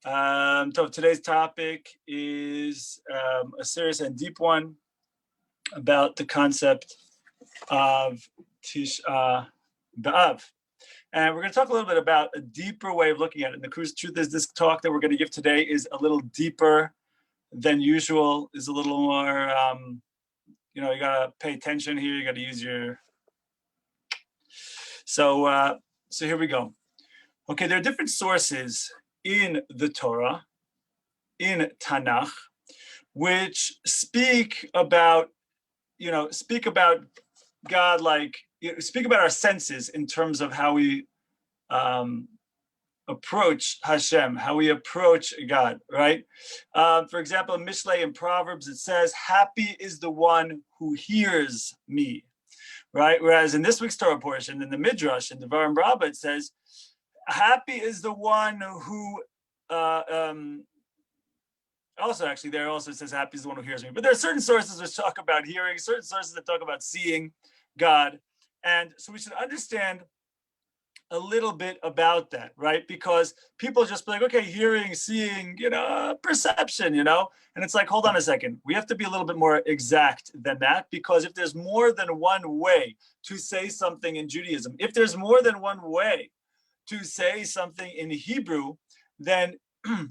So today's topic is a serious and deep one about the concept of Tisha BeAv. And we're going to talk a little bit about a deeper way of looking at it. And the truth is, this talk that we're going to give today is a little deeper than usual, is a little more, you got to pay attention here. You got to use your... So here we go. Okay, there are different sources in the Torah, in Tanakh, which speak about God, speak about our senses in terms of how we approach Hashem, how we approach God, right? For example, in Mishlei in Proverbs, it says, happy is the one who hears me, right? Whereas in this week's Torah portion, in the Midrash, in the Rabbi, it says, happy is the one who, also actually there also says happy is the one who hears me. But there are certain sources which talk about hearing, certain sources that talk about seeing God. And so we should understand a little bit about that, right? Because people just be like, okay, hearing, seeing, perception, and it's like, hold on a second. We have to be a little bit more exact than that, because if there's more than one way to say something in Judaism, if there's more than one way to say something in Hebrew, then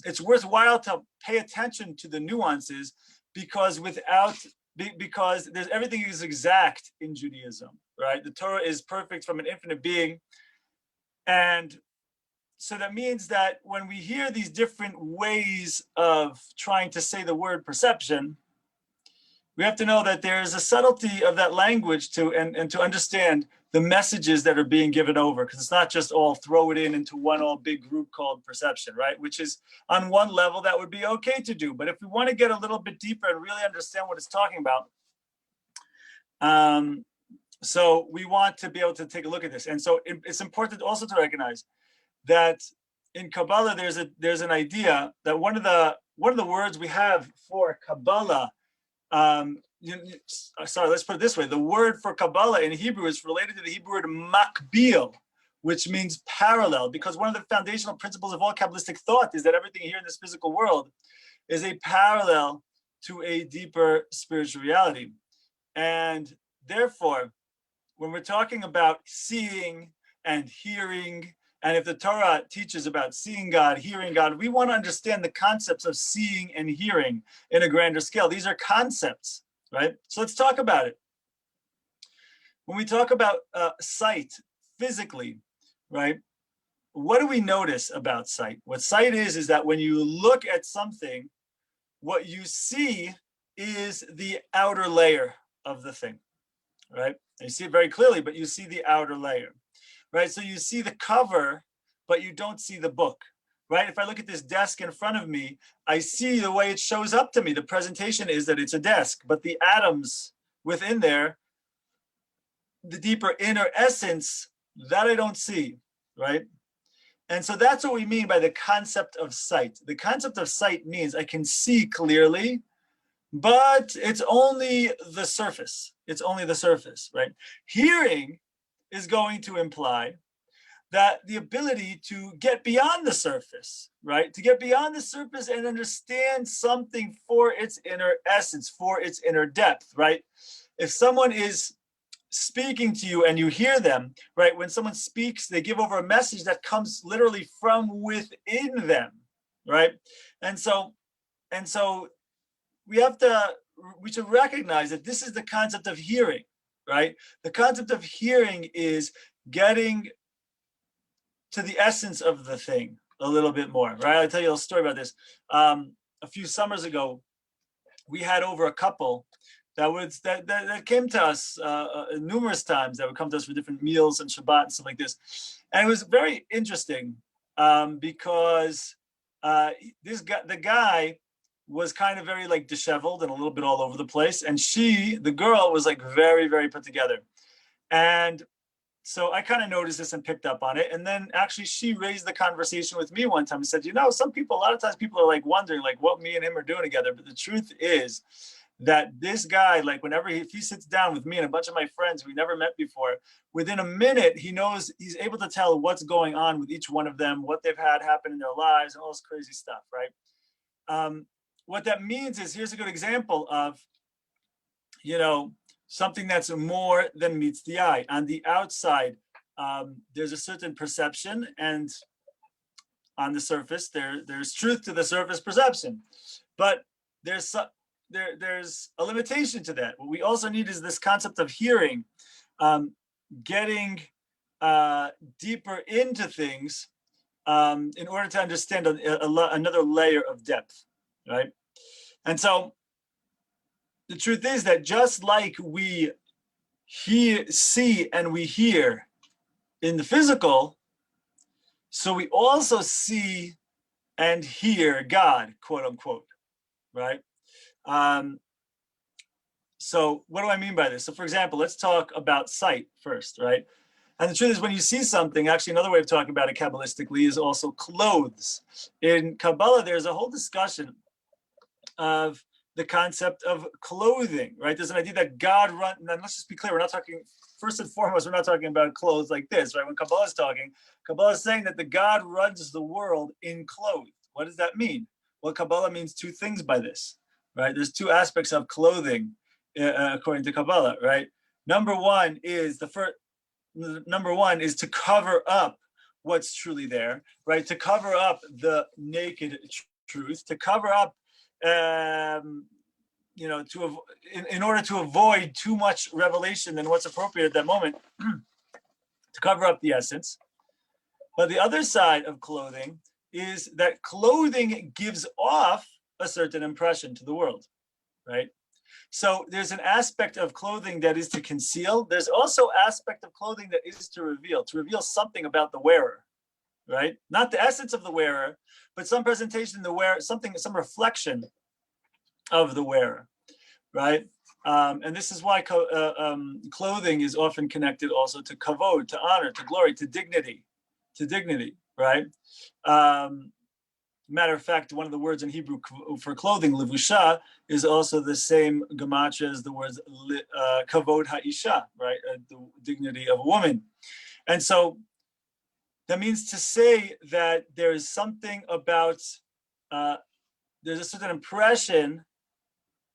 it's worthwhile to pay attention to the nuances, because there's everything is exact in Judaism, right? The Torah is perfect from an infinite being. And so that means that when we hear these different ways of trying to say the word perception, we have to know that there is a subtlety of that language and to understand the messages that are being given over, because it's not just all throw it into one all big group called perception, right? Which is on one level that would be okay to do. But if we want to get a little bit deeper and really understand what it's talking about, so we want to be able to take a look at this. And so it's important also to recognize that in Kabbalah, there's an idea that one of the words we have for Kabbalah, sorry, let's put it this way. The word for Kabbalah in Hebrew is related to the Hebrew word makbil, which means parallel, because one of the foundational principles of all Kabbalistic thought is that everything here in this physical world is a parallel to a deeper spiritual reality. And therefore, when we're talking about seeing and hearing, and if the Torah teaches about seeing God, hearing God, we want to understand the concepts of seeing and hearing in a grander scale. These are concepts, right? So let's talk about it. When we talk about sight physically, right? What do we notice about sight? What sight is that when you look at something, what you see is the outer layer of the thing, right? And you see it very clearly, but you see the outer layer, right? So you see the cover, but you don't see the book, right? If I look at this desk in front of me, I see the way it shows up to me. The presentation is that it's a desk, but the atoms within there, the deeper inner essence, that I don't see, right? And so that's what we mean by the concept of sight. The concept of sight means I can see clearly, but it's only the surface. It's only the surface, right? Hearing is going to imply that the ability to get beyond the surface, right? To get beyond the surface and understand something for its inner essence, for its inner depth, right? If someone is speaking to you and you hear them, right? When someone speaks, they give over a message that comes literally from within them, right? And so we should recognize that this is the concept of hearing, right? The concept of hearing is getting to the essence of the thing a little bit more, right? I'll tell you a story about this. A few summers ago, we had over a couple that came to us numerous times, that would come to us for different meals and Shabbat and stuff like this. And it was very interesting because the guy was kind of very like disheveled and a little bit all over the place. And the girl was like very, very put together. And so I kind of noticed this and picked up on it. And then actually she raised the conversation with me one time and said, a lot of times people are like wondering like what me and him are doing together. But the truth is that this guy, like whenever if he sits down with me and a bunch of my friends we never met before, within a minute he knows, he's able to tell what's going on with each one of them, what they've had happen in their lives, and all this crazy stuff, right? What that means is, here's a good example of, something that's more than meets the eye. On the outside, there's a certain perception, and on the surface, there's truth to the surface perception, but there's a limitation to that. What we also need is this concept of hearing, getting deeper into things in order to understand another layer of depth, right? And so the truth is that just like we see and we hear in the physical, so we also see and hear God, quote unquote, right? So what do I mean by this? So for example, let's talk about sight first, right? And the truth is, when you see something, actually another way of talking about it Kabbalistically is also clothes. In Kabbalah, there's a whole discussion of the concept of clothing, right? There's an idea that God runs, and let's just be clear, we're not talking, first and foremost, we're not talking about clothes like this, right? When Kabbalah is talking, Kabbalah is saying that the God runs the world in clothes. What does that mean? Well, Kabbalah means two things by this, right? There's two aspects of clothing, according to Kabbalah, right? Number one is to cover up what's truly there, right? To cover up the naked truth, to cover up, in order to avoid too much revelation than what's appropriate at that moment, to cover up the essence. But the other side of clothing is that clothing gives off a certain impression to the world, right? So there's an aspect of clothing that is to conceal. There's also aspect of clothing that is to reveal something about the wearer, right? Not the essence of the wearer, but some presentation of the wearer, some reflection of the wearer, right? And this is why clothing is often connected also to kavod, to honor, to glory, to dignity, right? Matter of fact, one of the words in Hebrew for clothing, levusha, is also the same gematria as the words kavod ha'isha, right? The dignity of a woman. And so that means to say that there is something about, there's a certain impression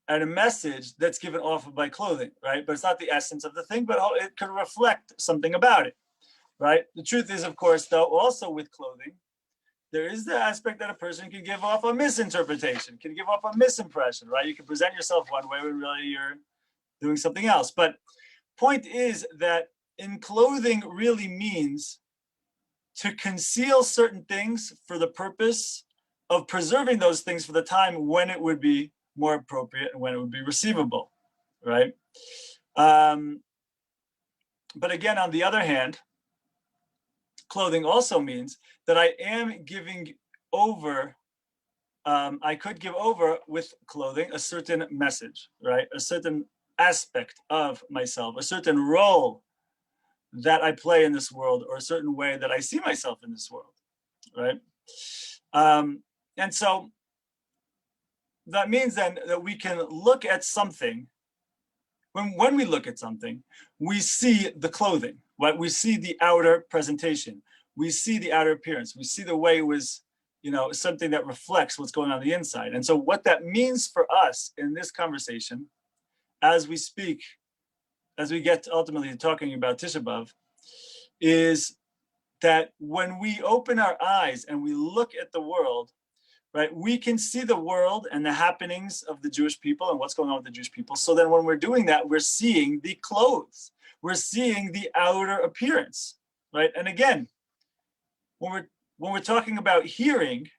and a message that's given off by clothing, right? But it's not the essence of the thing, but it could reflect something about it, right? The truth is, of course, though, also with clothing, there is the aspect that a person can give off a misinterpretation, can give off a misimpression, right? You can present yourself one way when really you're doing something else. But point is that in clothing really means to conceal certain things for the purpose of preserving those things for the time when it would be more appropriate and when it would be receivable, right? But again, on the other hand, clothing also means that I am giving over, I could give over with clothing a certain message, right? A certain aspect of myself, a certain role that I play in this world, or a certain way that I see myself in this world, right? And so that means then that we can look at something. When we look at something, we see the clothing, right? We see the outer presentation. We see the outer appearance. We see the way it was, something that reflects what's going on the inside. And so what that means for us in this conversation, as we speak, as we get ultimately talking about Tisha BeAv, is that when we open our eyes and we look at the world, right, we can see the world and the happenings of the Jewish people and what's going on with the Jewish people. So then when we're doing that, we're seeing the clothes, we're seeing the outer appearance, right? And again, when we're talking about hearing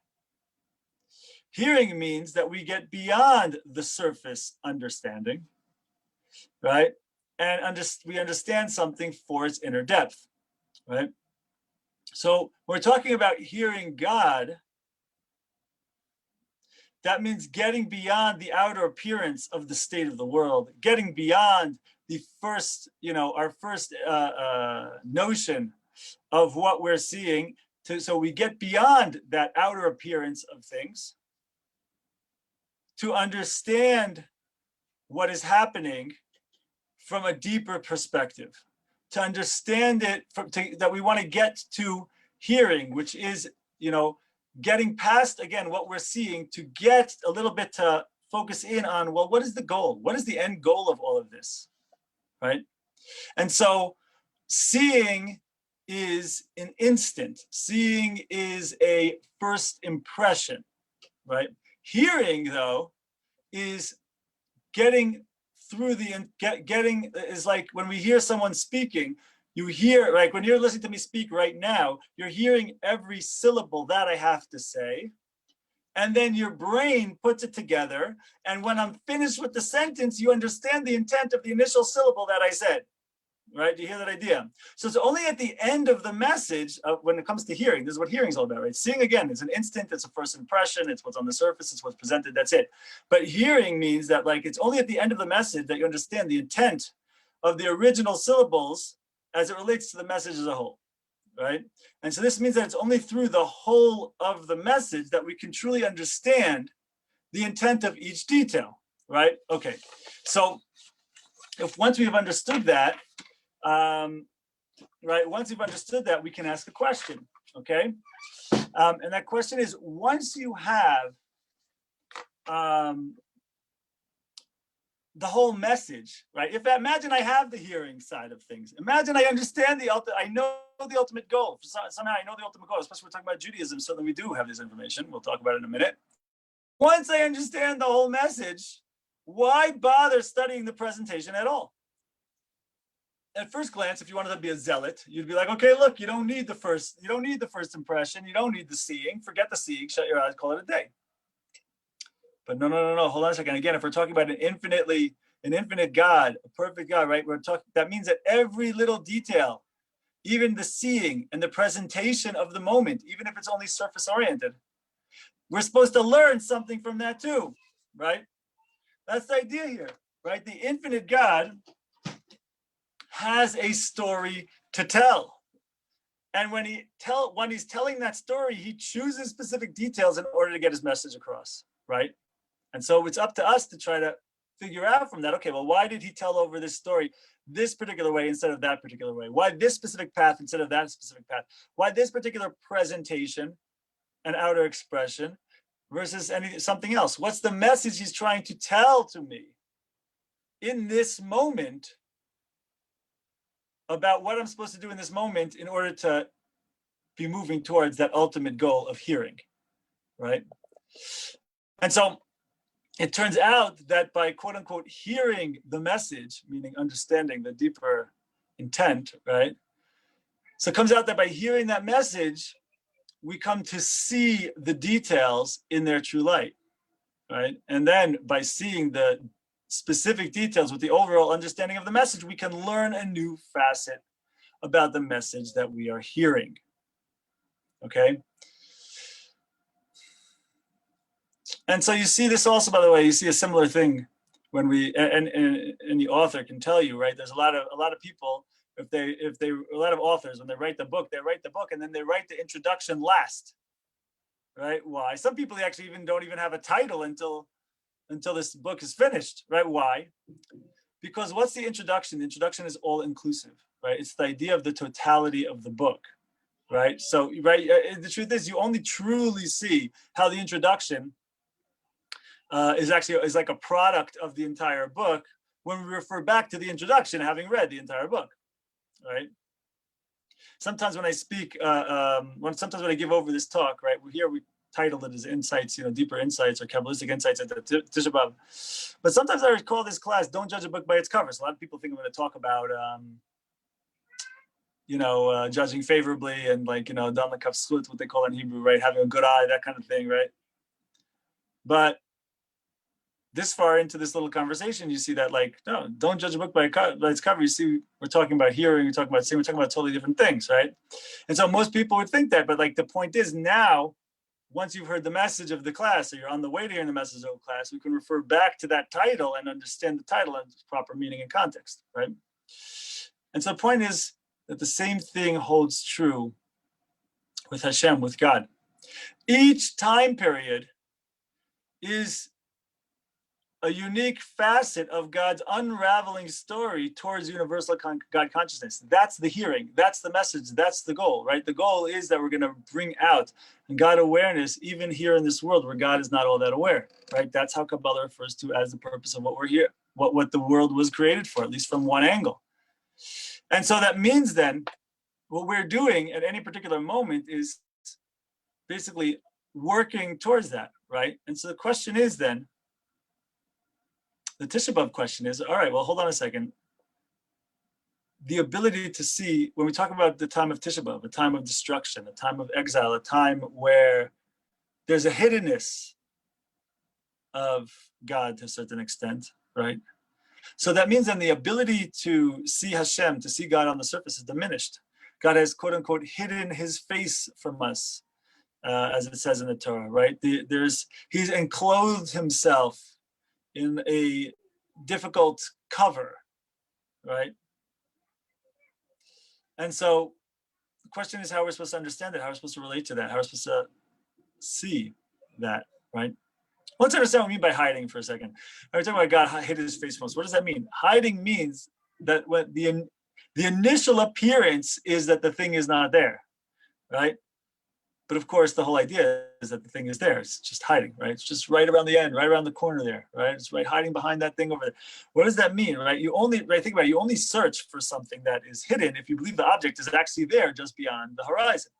means that we get beyond the surface understanding, right? And we understand something for its inner depth, right? So we're talking about hearing God. That means getting beyond the outer appearance of the state of the world, getting beyond the first, our first notion of what we're seeing. So we get beyond that outer appearance of things to understand what is happening from a deeper perspective, to understand it, that we want to get to hearing, which is, getting past, again, what we're seeing, to get a little bit to focus in on, well, what is the goal? What is the end goal of all of this, right? And so seeing is an instant. Seeing is a first impression, right? Hearing, though, is getting through getting is like when we hear someone speaking, you hear, like when you're listening to me speak right now, you're hearing every syllable that I have to say. And then your brain puts it together. And when I'm finished with the sentence, you understand the intent of the initial syllable that I said. Right? Do you hear that idea? So it's only at the end of the message when it comes to hearing. This is what hearing is all about, right? Seeing, again, is an instant. It's a first impression. It's what's on the surface. It's what's presented. That's it. But hearing means that, like, it's only at the end of the message that you understand the intent of the original syllables as it relates to the message as a whole, right? And so this means that it's only through the whole of the message that we can truly understand the intent of each detail, right? Okay. So if once we've understood that, right, once you've understood that, we can ask a question, okay? And that question is, once you have the whole message, right? Imagine I have the hearing side of things. Imagine I understand I know the ultimate goal. Somehow I know the ultimate goal, especially when we're talking about Judaism, so that we do have this information. We'll talk about it in a minute. Once I understand the whole message, why bother studying the presentation at all? At first glance, if you wanted to be a zealot, you'd be like, okay, look, you don't need the first impression, you don't need the seeing, forget the seeing, shut your eyes, call it a day. But no, hold on a second. Again, if we're talking about an infinite God, a perfect God, right? That means that every little detail, even the seeing and the presentation of the moment, even if it's only surface oriented, we're supposed to learn something from that too, right? That's the idea here, right? The infinite God has a story to tell. And when he's telling that story, he chooses specific details in order to get his message across, right? And so it's up to us to try to figure out from that, okay, well, why did he tell over this story this particular way instead of that particular way? Why this specific path instead of that specific path? Why this particular presentation and outer expression versus something else? What's the message he's trying to tell to me in this moment about what I'm supposed to do in this moment in order to be moving towards that ultimate goal of hearing, right? And so it turns out that by quote unquote hearing the message, meaning understanding the deeper intent, right? So it comes out that by hearing that message, we come to see the details in their true light, right? And then by seeing the specific details with the overall understanding of the message, we can learn a new facet about the message that we are hearing, okay? And so you see this also, by the way, you see a similar thing when and the author can tell you, right? There's a lot of people, a lot of authors, when they write the book and then they write the introduction last, right? Why? Some people actually don't even have a title until this book is finished, right? Why? Because what's the introduction? The introduction is all inclusive, right? It's the idea of the totality of the book, right? So, right, the truth is you only truly see how the introduction is like a product of the entire book when we refer back to the introduction, having read the entire book, right? Sometimes when I speak, sometimes when I give over this talk, right, here we titled it as insights, deeper insights or Kabbalistic insights into Tisha BeAv. But sometimes I call this class, don't judge a book by its cover. So a lot of people think I'm going to talk about, judging favorably and dan lekaf zchut, what they call in Hebrew, right? Having a good eye, that kind of thing, right? But this far into this little conversation, you see that, like, no, don't judge a book by its cover. You see, we're talking about hearing, we're talking about seeing, we're talking about totally different things, right? And so most people would think that, but like the point is now, once you've heard the message of the class, or you're on the way to hearing the message of the class, we can refer back to that title and understand the title and its proper meaning and context, right? And so the point is that the same thing holds true with Hashem, with God. Each time period is a unique facet of God's unraveling story towards universal God consciousness. That's the hearing. That's the message. That's the goal, right? The goal is that we're going to bring out God awareness even here in this world where God is not all that aware, right? That's how Kabbalah refers to as the purpose of what we're here, what the world was created for, at least from one angle. And so that means then what we're doing at any particular moment is basically working towards that, right? And so the question is then, the Tisha BeAv question is, all right, well, hold on a second. The ability to see, when we talk about the time of Tisha BeAv, a time of destruction, a time of exile, a time where there's a hiddenness of God to a certain extent, right? So that means then the ability to see Hashem, to see God on the surface is diminished. God has, quote unquote, hidden his face from us, as it says in the Torah, right? He's enclosed himself in a difficult cover, right? And so the question is how we're supposed to understand it, how we're supposed to relate to that, how we're supposed to see that, right? Let's understand what we mean by hiding for a second. We're talking about God hid his face from us. What does that mean? Hiding means that when the initial appearance is that the thing is not there, right? But of course, the whole idea is that the thing is there. It's just hiding, right? It's just right around the end, right around the corner there, right? It's right hiding behind that thing over there. What does that mean, right? Think about it, you only search for something that is hidden if you believe the object is actually there just beyond the horizon,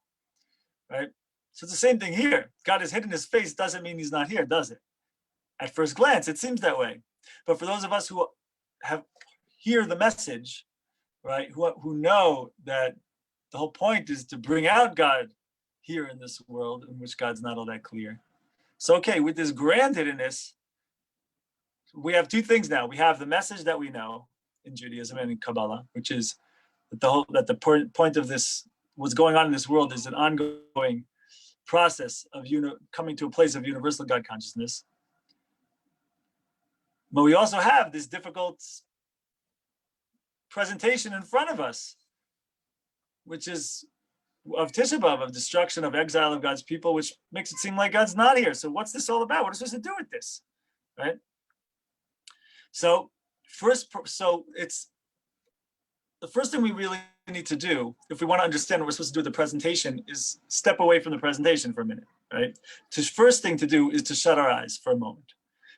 right? So it's the same thing here. God has hidden his face doesn't mean he's not here, does it? At first glance, it seems that way. But for those of us who hear the message, right, who know that the whole point is to bring out God here in this world in which God's not all that clear. So, okay, with this grand hiddenness, we have two things now. We have the message that we know in Judaism and in Kabbalah, which is that the point of this, what's going on in this world, is an ongoing process of coming to a place of universal God consciousness. But we also have this difficult presentation in front of us, which is of Tisha BeAv, of destruction, of exile of God's people, which makes it seem like God's not here. So what's this all about? What are we supposed to do with this, right? So it's the first thing we really need to do, if we want to understand what we're supposed to do with the presentation, is step away from the presentation for a minute, right? The first thing to do is to shut our eyes for a moment.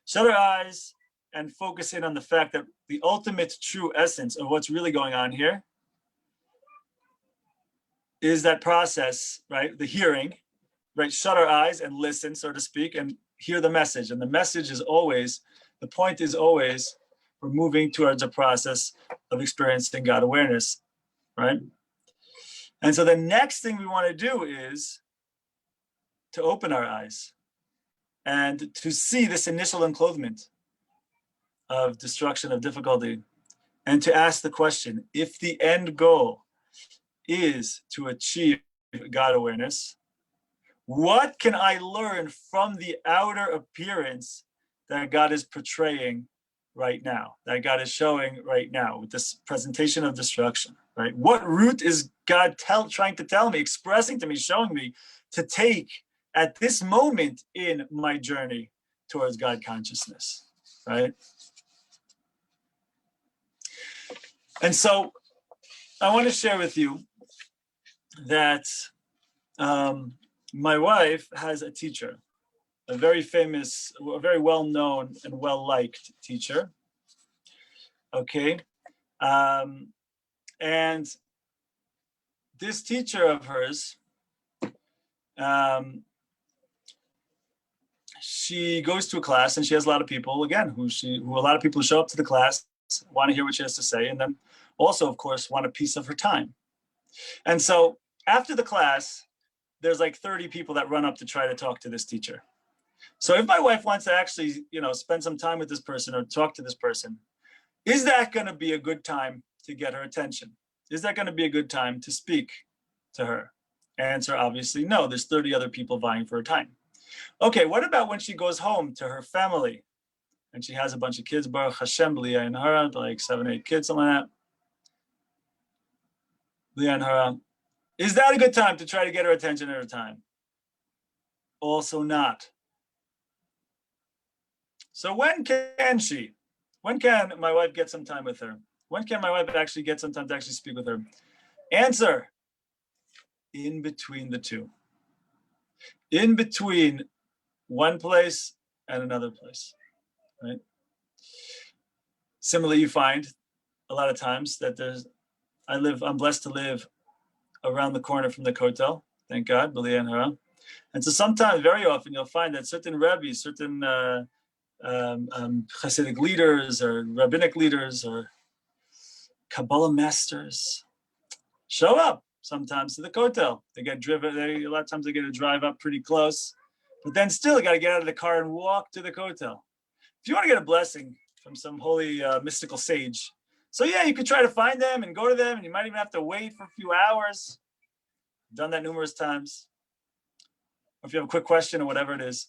Shut our eyes and focus in on the fact that the ultimate true essence of what's really going on here is that process, right? The hearing, right? Shut our eyes and listen, so to speak, and hear the message. And the message is always, the point is always, we're moving towards a process of experiencing God awareness, right? And so the next thing we want to do is to open our eyes and to see this initial enclothement of destruction, of difficulty, and to ask the question, if the end goal is to achieve God awareness, what can I learn from the outer appearance that God is portraying right now, that God is showing right now with this presentation of destruction, right? What route is God trying to tell me, expressing to me, showing me to take at this moment in my journey towards God consciousness, right? And so I want to share with you that my wife has a teacher, a very famous, a very well-known and well-liked teacher, okay? And this teacher of hers, she goes to a class and she has a lot of people, again, who a lot of people who show up to the class, want to hear what she has to say, and then also, of course, want a piece of her time. And so after the class, there's like 30 people that run up to try to talk to this teacher. So if my wife wants to actually, spend some time with this person or talk to this person, is that going to be a good time to get her attention? Is that going to be a good time to speak to her? Answer, obviously, no. There's 30 other people vying for her time. Okay, what about when she goes home to her family and she has a bunch of kids, Baruch Hashem, Leah and Hara, like 7, 8 kids, something like that. Leah and Hara. Is that a good time to try to get her attention at her time? Also not. So when can she? When can my wife get some time with her? When can my wife actually get some time to actually speak with her? Answer, in between the two. In between one place and another place, right? Similarly, you find a lot of times that I'm blessed to live around the corner from the kotel, thank God, B'li and Hara. And so sometimes, very often, you'll find that certain rabbis, certain Hasidic leaders or rabbinic leaders or Kabbalah masters show up sometimes to the kotel. They get driven, a lot of times they get to drive up pretty close, but then still got to get out of the car and walk to the kotel. If you want to get a blessing from some holy mystical sage, so yeah, you could try to find them and go to them, and you might even have to wait for a few hours. I've done that numerous times. Or if you have a quick question or whatever it is.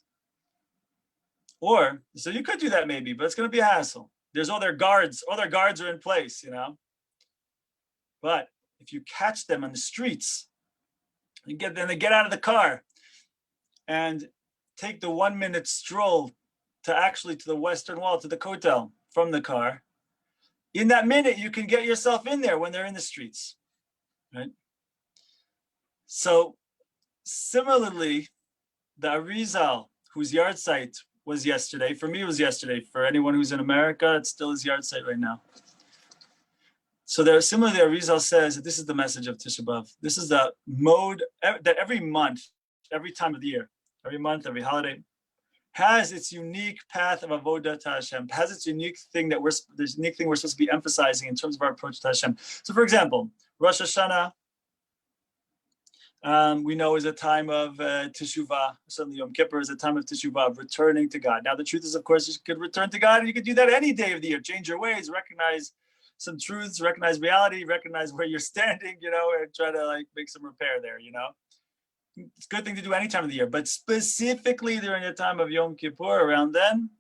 Or, so you could do that maybe, but it's going to be a hassle. There's all their guards are in place, you know. But if you catch them on the streets, they get out of the car and take the 1 minute stroll to the western wall, to the kotel from the car. In that minute, you can get yourself in there when they're in the streets, right? So similarly, the Arizal, whose yard site was yesterday, for me it was yesterday, for anyone who's in America, it's still his yard site right now. So similarly, Arizal says that this is the message of Tisha B'Av. This is the mode that every month, every time of the year, every month, every holiday, has its unique path of avodah to Hashem, has its unique thing we're supposed to be emphasizing in terms of our approach to Hashem. So for example, Rosh Hashanah, we know is a time of teshuvah. Certainly Yom Kippur is a time of teshuvah, of returning to God. Now the truth is, of course, you could return to God, and you could do that any day of the year. Change your ways, recognize some truths, recognize reality, recognize where you're standing, you know, and try to make some repair there, you know. It's a good thing to do any time of the year, but specifically during the time of Yom Kippur, around then,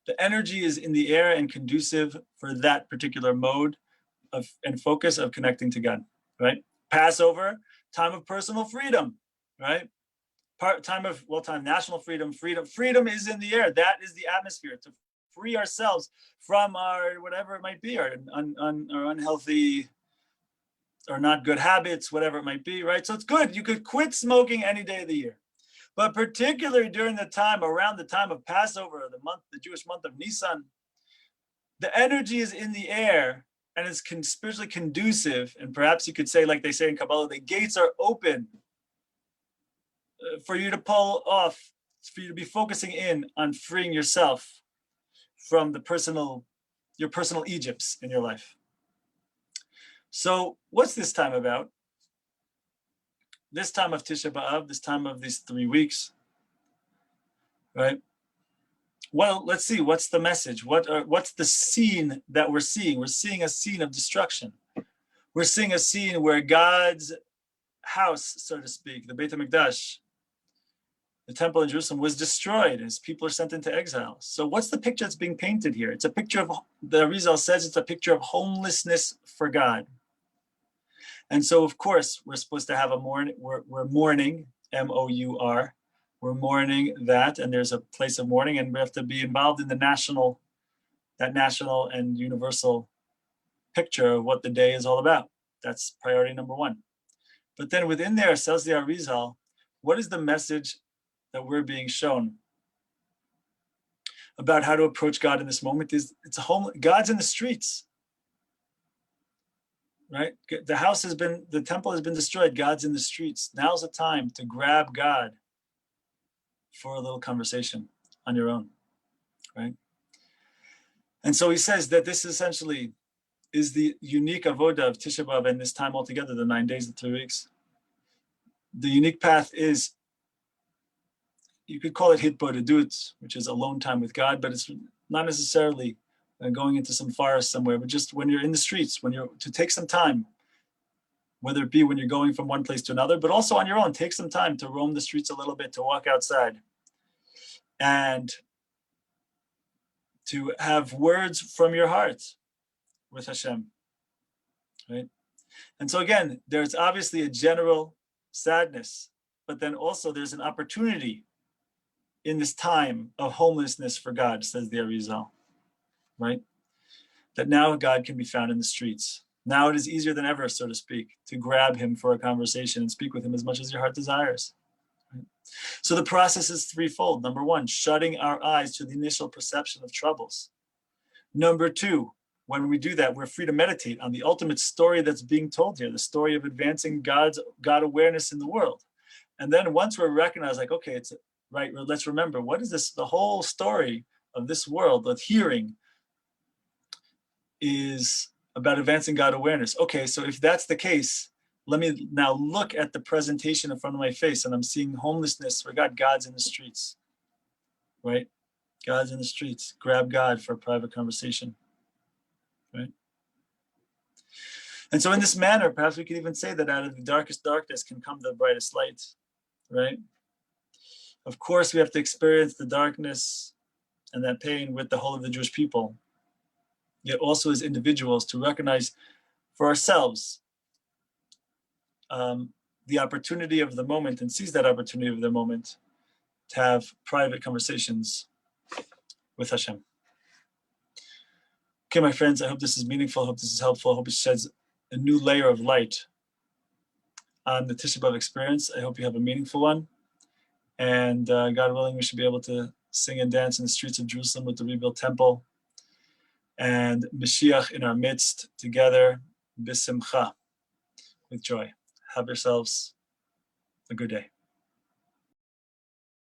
the energy is in the air and conducive for that particular mode and focus of connecting to God, right? Passover, time of personal freedom, right? Time national freedom. Freedom is in the air. That is the atmosphere to free ourselves from our whatever it might be, our unhealthy or not good habits, whatever it might be, right? So it's good. You could quit smoking any day of the year. But particularly during around the time of Passover, the Jewish month of Nisan, the energy is in the air and it's spiritually conducive. And perhaps you could say, like they say in Kabbalah, the gates are open for you to pull off, for you to be focusing in on freeing yourself from your personal Egypts in your life. So what's this time about? This time of Tisha B'Av, this time of these 3 weeks, right? Well, let's see, what's the message? What's the scene that we're seeing? We're seeing a scene of destruction. We're seeing a scene where God's house, so to speak, the Beit HaMikdash, the temple in Jerusalem, was destroyed and his people are sent into exile. So what's the picture that's being painted here? It's a picture of, the Arizal says it's a picture of homelessness for God. And so, of course, we're supposed to have we're mourning, M-O-U-R. We're mourning that, and there's a place of mourning, and we have to be involved in that national and universal picture of what the day is all about. That's priority number one. But then within there, says the Arizal, what is the message that we're being shown about how to approach God in this moment? God's in the streets. Right? The temple has been destroyed. God's in the streets. Now's the time to grab God for a little conversation on your own, right? And so he says that this essentially is the unique avoda of Tisha B'Av and this time altogether, the 9 days, the 3 weeks. The unique path is, you could call it hitbodedut, which is alone time with God, but it's not necessarily going into some forest somewhere, but just when you're in the streets, to take some time, whether it be when you're going from one place to another, but also on your own, take some time to roam the streets a little bit, to walk outside and to have words from your heart with Hashem, right? And so again, there's obviously a general sadness, but then also there's an opportunity in this time of homelessness for God, says the Arizal, right? That now God can be found in the streets. Now it is easier than ever, so to speak, to grab him for a conversation and speak with him as much as your heart desires. Right? So the process is threefold. Number one, shutting our eyes to the initial perception of troubles. Number two, when we do that, we're free to meditate on the ultimate story that's being told here, the story of advancing God awareness in the world. And then once we're recognized, like, okay, it's right, let's remember, what is this, the whole story of this world, of hearing, is about advancing God awareness. Okay, so if that's the case, let me now look at the presentation in front of my face, and I'm seeing homelessness for God. God's in the streets, right? God's in the streets. Grab God for a private conversation, right? And so in this manner, perhaps we could even say that out of the darkest darkness can come the brightest light, right? Of course, we have to experience the darkness and that pain with the whole of the Jewish people, yet also as individuals to recognize for ourselves the opportunity of the moment and seize that opportunity of the moment to have private conversations with Hashem. Okay, my friends, I hope this is meaningful. I hope this is helpful. I hope it sheds a new layer of light on the Tisha BeAv experience. I hope you have a meaningful one. And God willing, we should be able to sing and dance in the streets of Jerusalem with the rebuilt temple and Mashiach in our midst together, bisimcha, with joy. Have yourselves a good day.